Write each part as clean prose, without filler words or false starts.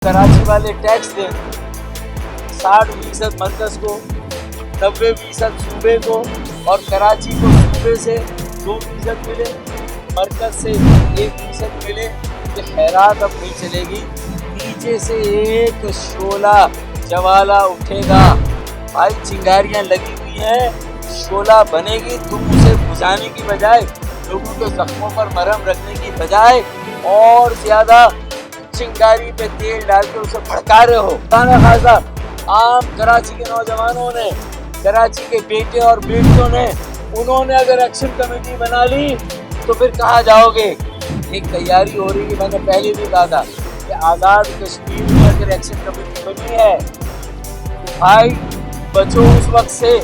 कराची वाले टैक्स दें 60% मरकज को, 90% सूबे को, और कराची को सूबे से 2% मिले, मरकज से 1% मिले। ये खैरात अब नहीं चलेगी, नीचे से एक शोला जवाला उठेगा। भाई चिंगारियां लगी हुई हैं, शोला बनेगी, तुम उसे बुझाने की बजाय, लोगों के जख्मों पर मरहम रखने की बजाय और ज्यादा चिंगारी पे तेल डाल के उसे भड़का रहे हो। खाना खासा आम कराची के नौजवानों ने, कराची के बेटे और बेटियों ने, उन्होंने अगर एक्शन कमेटी बना ली तो फिर कहाँ जाओगे। एक तैयारी हो रही है, मैंने पहले भी कहा था कि आज़ाद कश्मीर में अगर एक्शन कमेटी बनी है तो भाई बचो उस वक्त से,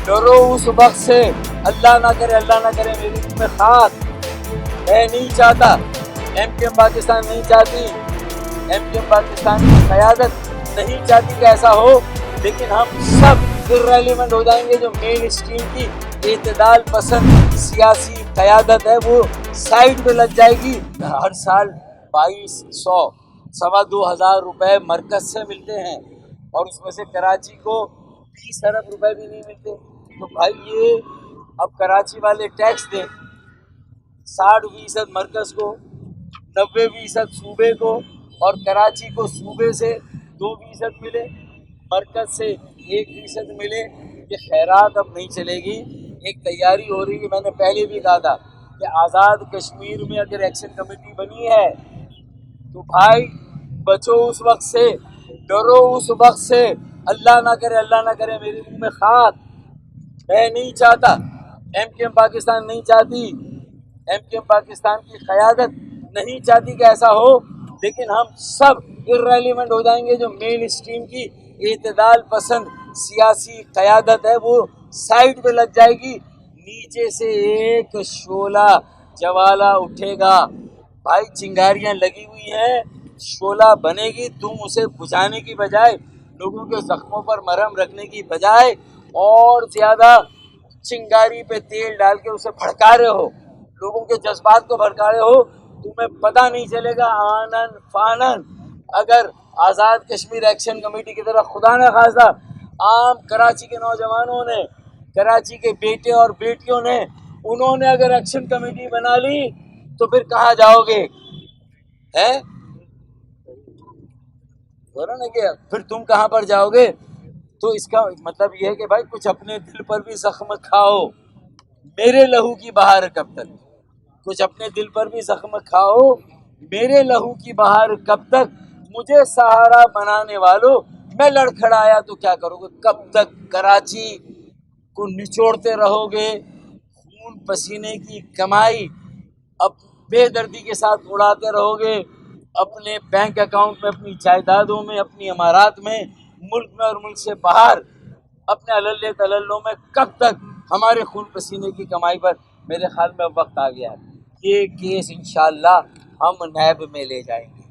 डरो उस वक्त से। अल्लाह ना करे मेरी में खाक। मैं नहीं चाहता, एमकेएम पाकिस्तान नहीं चाहती, एमकेएम पाकिस्तान की क़यादत नहीं चाहती कि ऐसा हो, लेकिन हम सब इर्रेलेवेंट हो जाएंगे। जो मेन स्ट्रीम की एतदाल पसंद सियासी क़यादत है वो साइड पे लग जाएगी। हर साल 2200 2,500 रुपए मरकज से मिलते हैं और उसमें से कराची को 20 अरब रुपए भी नहीं मिलते। तो भाई ये अब कराची वाले टैक्स दें 60% मरकज को, 90% सूबे को, और कराची को सूबे से 2% मिले, मरकज से 1% मिले। ये खैरात अब नहीं चलेगी। एक तैयारी हो रही है, मैंने पहले भी कहा था कि आज़ाद कश्मीर में अगर एक्शन कमेटी बनी है तो भाई बचो उस वक्त से, डरो उस वक्त से। अल्लाह ना करे मेरे मुंह में खाक। मैं नहीं चाहता, एमकेएम पाकिस्तान नहीं चाहती, एमकेएम पाकिस्तान की क़यादत नहीं चाहती कि ऐसा हो, लेकिन हम सब इर्रेलेवेंट हो जाएंगे। जो मेन स्ट्रीम की एतदाल पसंद सियासी क़यादत है वो साइड पे लग जाएगी, नीचे से एक शोला जवाला उठेगा। भाई चिंगारियां लगी हुई हैं, शोला बनेगी, तुम उसे बुझाने की बजाय, लोगों के जख्मों पर मरहम रखने की बजाय और ज्यादा चिंगारी पे तेल डाल के उसे भड़का रहे हो, लोगों के जज्बात को भड़का रहे हो। तुम्हें पता नहीं चलेगा आनन फानन अगर आज़ाद कश्मीर एक्शन कमेटी की तरह खुदा न खासा आम कराची के नौजवानों ने, कराची के बेटे और बेटियों ने, उन्होंने अगर एक्शन कमेटी बना ली तो फिर कहाँ जाओगे। है बोलो ना कि फिर तुम कहाँ पर जाओगे। तो इसका मतलब ये है कि भाई कुछ अपने दिल पर भी जख्म खाओ। मेरे लहू की बहार कब तक, कुछ अपने दिल पर भी जख्म खाओ। मेरे लहू की बहार कब तक, मुझे सहारा बनाने वालों, मैं लड़खड़ाया तो क्या करोगे। कब तक कराची को निचोड़ते रहोगे, खून पसीने की कमाई अब बेदर्दी के साथ उड़ाते रहोगे, अपने बैंक अकाउंट में, अपनी जायदादों में, अपनी इमारात में, मुल्क में और मुल्क से बाहर अपने अलल्ले तलल्लों में। कब तक हमारे खून पसीने की कमाई पर। मेरे ख्याल में अब वक्त आ गया है, ये केस इंशाअल्लाह हम नैब में ले जाएंगे,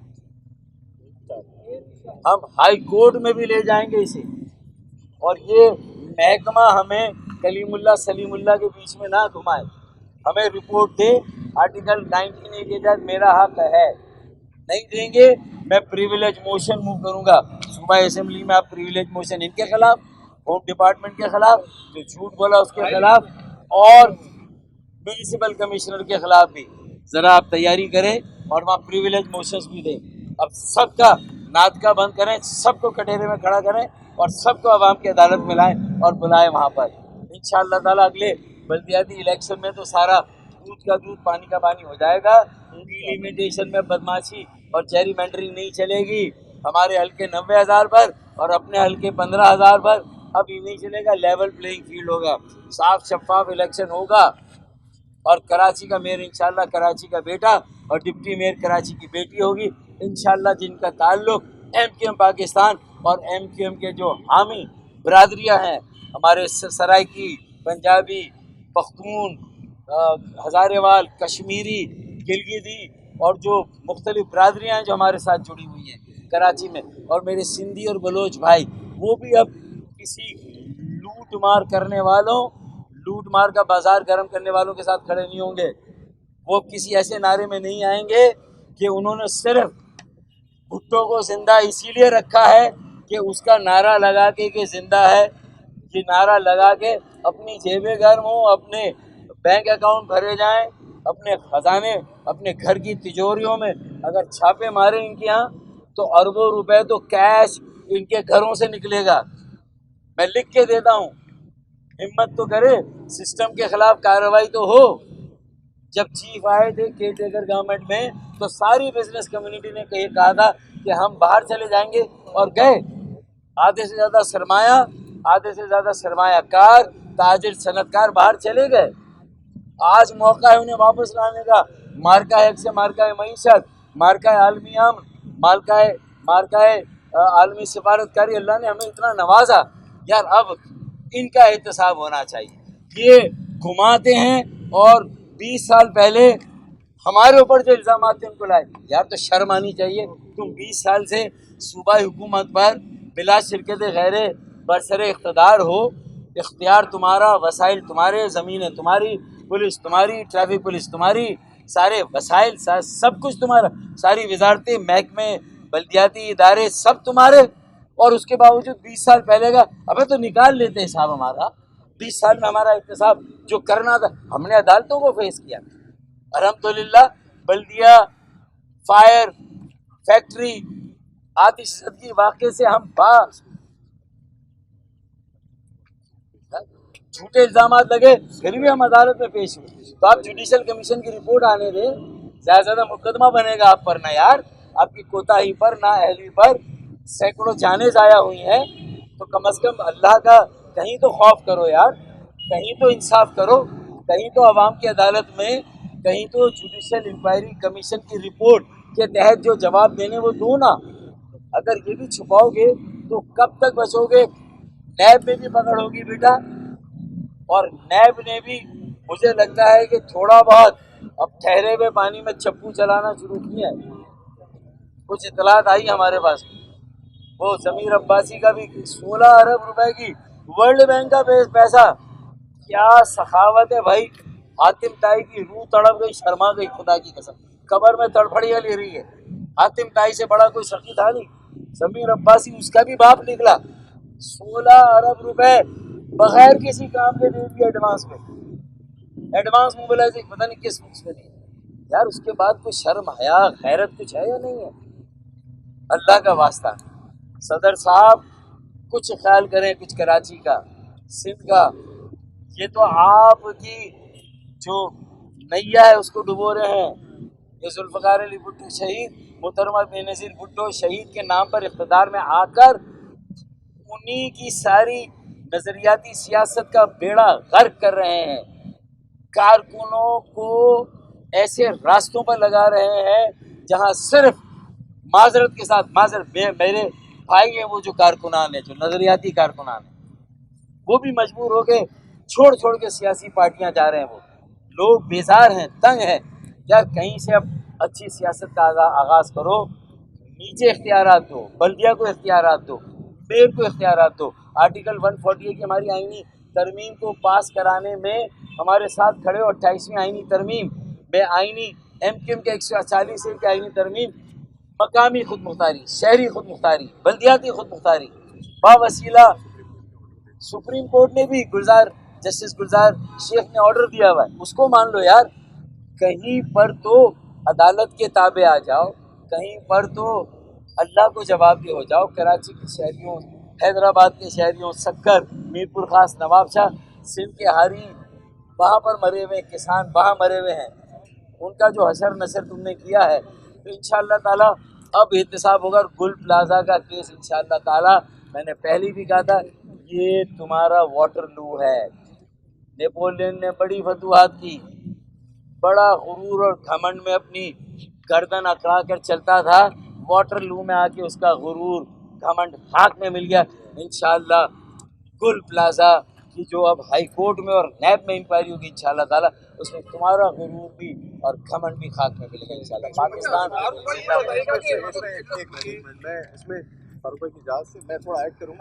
हम हाई कोर्ट में भी ले जाएंगे इसे। और ये महकमा हमें कलीमुल्लाह सलीमुल्लाह के बीच में ना घुमाए, हमें रिपोर्ट दे। आर्टिकल 19A के तहत मेरा हक है, नहीं देंगे मैं प्रिविलेज मोशन मूव करूंगा सूबा असेंबली में। आप प्रिविलेज मोशन इनके खिलाफ, होम डिपार्टमेंट के खिलाफ, जो झूठ बोला उसके खिलाफ, और म्यूनिसिपल कमिश्नर के खिलाफ भी ज़रा आप तैयारी करें और वहाँ प्रिविलेज मोशंस भी दें। अब सबका नाटका बंद करें, सबको कटहरे में खड़ा करें और सबको अवाम की अदालत में लाएं और बुलाएं वहाँ पर। इंशाअल्लाह ताला अगले बल्दियाती इलेक्शन में तो सारा दूध का दूध पानी का पानी हो जाएगा। डिलिमिटेशन में बदमाशी और जेरीमेंडरिंग नहीं चलेगी। हमारे हल्के 90,000 पर और अपने हल्के 15,000 पर अब ये नहीं चलेगा। लेवल प्लेइंग फील्ड होगा, साफ शफाफ इलेक्शन होगा। और कराची का मेयर इंशाल्लाह कराची का बेटा और डिप्टी मेयर कराची की बेटी होगी इंशाल्लाह, जिनका ताल्लुक एमकेएम पाकिस्तान और एमकेएम के जो हामी बरादरियां हैं, हमारे सराइकी, पंजाबी, पख्तून, हज़ारेवाल, कश्मीरी, गिलगिती और जो मुख्तलिफ बरादरियाँ हैं जो हमारे साथ जुड़ी हुई हैं कराची में, और मेरे सिंधी और बलोच भाई, वो भी अब किसी लूट मार करने वालों, लूट मार का बाजार गर्म करने वालों के साथ खड़े नहीं होंगे। वो किसी ऐसे नारे में नहीं आएंगे कि उन्होंने सिर्फ भुट्टो को जिंदा इसीलिए रखा है कि उसका नारा लगा के कि जिंदा है, ये नारा लगा के अपनी जेबें गर्म हो, अपने बैंक अकाउंट भरे जाएं, अपने खजाने, अपने घर की तिजोरियों में अगर छापे मारे इनके यहाँ तो अरबों रुपए तो कैश इनके घरों से निकलेगा। मैं लिख के देता हूँ, हिम्मत तो करे, सिस्टम के खिलाफ कार्रवाई तो हो। जब चीफ आए थे केयर टेकर गवर्नमेंट में तो सारी बिजनेस कम्युनिटी ने कहा था कि हम बाहर चले जाएंगे, और गए। आधे से ज़्यादा सरमाया, आधे से ज़्यादा सरमायाकार, ताजिर, सनतकार बाहर चले गए। आज मौका है उन्हें वापस लाने का। मार्का है से मार्का है मईशत, मार्का है आलमी अमन, मार्का है आलमी सिफारतकारी। अल्लाह ने हमें इतना नवाजा यार, अब इनका एहतसाब होना चाहिए। ये घुमाते हैं और 20 साल पहले हमारे ऊपर जो इल्ज़ाम आते हैं उनको लाए, यार तो शर्म आनी चाहिए। तुम 20 साल से सूबाई हुकूमत पर बिला शिरकत गैरे बरसरे इख्तदार हो, इख्तियार तुम्हारा, वसाइल तुम्हारे, ज़मीनें तुम्हारी, पुलिस तुम्हारी, ट्रैफिक पुलिस तुम्हारी, सारे वसाइल सब कुछ तुम्हारा, सारी वजारतें, महकमे, बल्दियाती इदारे सब तुम्हारे, और उसके बावजूद 20 साल पहले का अबे तो निकाल लेते हिसाब हमारा। 20 साल में हमारा एहतसाब जो करना था हमने अदालतों को फेस किया। अल्हम्दुलिल्लाह बल्दिया, फायर, फैक्ट्री, आतिशज़दगी वाक़े से हम झूठे इल्ज़ामात लगे, फिर भी हम अदालत में पेश हुए। तो आप जुडिशल कमीशन की रिपोर्ट आने दें, ज़्यादा मुकदमा बनेगा आप पर ना यार, आपकी कोताही पर, ना अहली पर सैकड़ों जानें ज़ाया हुई हैं। तो कम अज़ कम अल्लाह का कहीं तो खौफ करो यार, कहीं तो इंसाफ करो, कहीं तो अवाम की अदालत में, कहीं तो जुडिशल इंक्वायरी कमीशन की रिपोर्ट के तहत जो जवाब देने वो दो ना। अगर ये भी छुपाओगे तो कब तक बचोगे? नैब में भी पकड़ होगी बेटा, और नैब ने भी मुझे लगता है कि थोड़ा बहुत अब ठहरे हुए पानी में चप्पू चलाना शुरू किया है। कुछ इतलात आई हमारे पास, वो ज़मीर अब्बासी का भी 16 अरब रुपए की वर्ल्ड बैंक का पैसा, क्या सखावत है भाई। हातिम ताई की रूह तड़प गई, शर्मा गई, खुदा की कसम, कब्र में तड़फड़ियाँ ले रही है। हातिम ताई से बड़ा कोई सखी था नहीं, ज़मीर अब्बासी उसका भी बाप निकला। 16 अरब रुपए बगैर किसी काम के दे दिए एडवांस मोबिलाइजेशन, पता नहीं किस उसमें दिए यार। उसके बाद कोई शर्म, हया, गैरत कुछ है या नहीं है? अल्लाह का वास्ता सदर साहब कुछ ख्याल करें, कुछ कराची का, सिंध का। ये तो आपकी जो नैया है उसको डुबो रहे हैं। ये जुल्फ़िकार अली भुट्टो शहीद, मोहतरमा बेनज़ीर भुट्टो शहीद के नाम पर इक़्तिदार में आकर उन्हीं की सारी नज़रियाती सियासत का बेड़ा गर्क कर रहे हैं। कारकुनों को ऐसे रास्तों पर लगा रहे हैं जहां सिर्फ माजरत के साथ, मेरे भाई हैं वो जो कारकुनान है, जो नज़रियाती कारकुनान है, वो भी मजबूर हो के छोड़ के सियासी पार्टियां जा रहे हैं। वो लोग बेजार हैं, तंग हैं यार। कहीं से अब अच्छी सियासत का आगाज़ करो, नीचे इख्तियारात दो, बल्दिया को इख्तियारात दो, मेयर को इख्तियारात दो। आर्टिकल 148 की हमारी आईनी तरमीम को पास कराने में हमारे साथ खड़े हो। 28वीं आईनी तरमीम में आईनी MQM के 140 की आईनी तरमीम, मकामी खुद मुख्तारी, शहरी खुद मुख्तारी, बल्दियाती खुद मुख्तारी, बावसीला सुप्रीम कोर्ट ने भी जस्टिस गुलजार शेख ने ऑर्डर दिया हुआ है, उसको मान लो यार। कहीं पर तो अदालत के ताबे आ जाओ, कहीं पर तो अल्लाह को जवाबदेह हो जाओ। कराची के शहरियों, हैदराबाद के शहरियों, सक्कर, मीरपुर खास, नवाबशाह, सिंध के हारी, वहाँ पर मरे हुए किसान वहाँ मरे हुए हैं, उनका जो हशर नशर तुमने किया है, तो इंशाअल्लाह ताला अब एहतसाब होगा। गुल प्लाजा का केस इंशाअल्लाह ताला, मैंने पहले भी कहा था, ये तुम्हारा वाटरलू है। नेपोलियन ने बड़ी फतूहात की, बड़ा गुरूर और घमंड में अपनी गर्दन अकड़ा कर चलता था, वाटरलू में आके उसका गुरूर घमंड खाक में मिल गया। इंशाअल्लाह गुल प्लाजा की जो अब हाई कोर्ट में और नैब में इंक्वायरी होगी इंशाअल्लाह ताला, उसमें तुम्हारा गुरूर भी और घमंड भी खाक में मिलेगा इंशाअल्लाह। पाकिस्तान मैं इसमें फारूक भाई की इजाज़त से मैं थोड़ा ऐड करूँगा।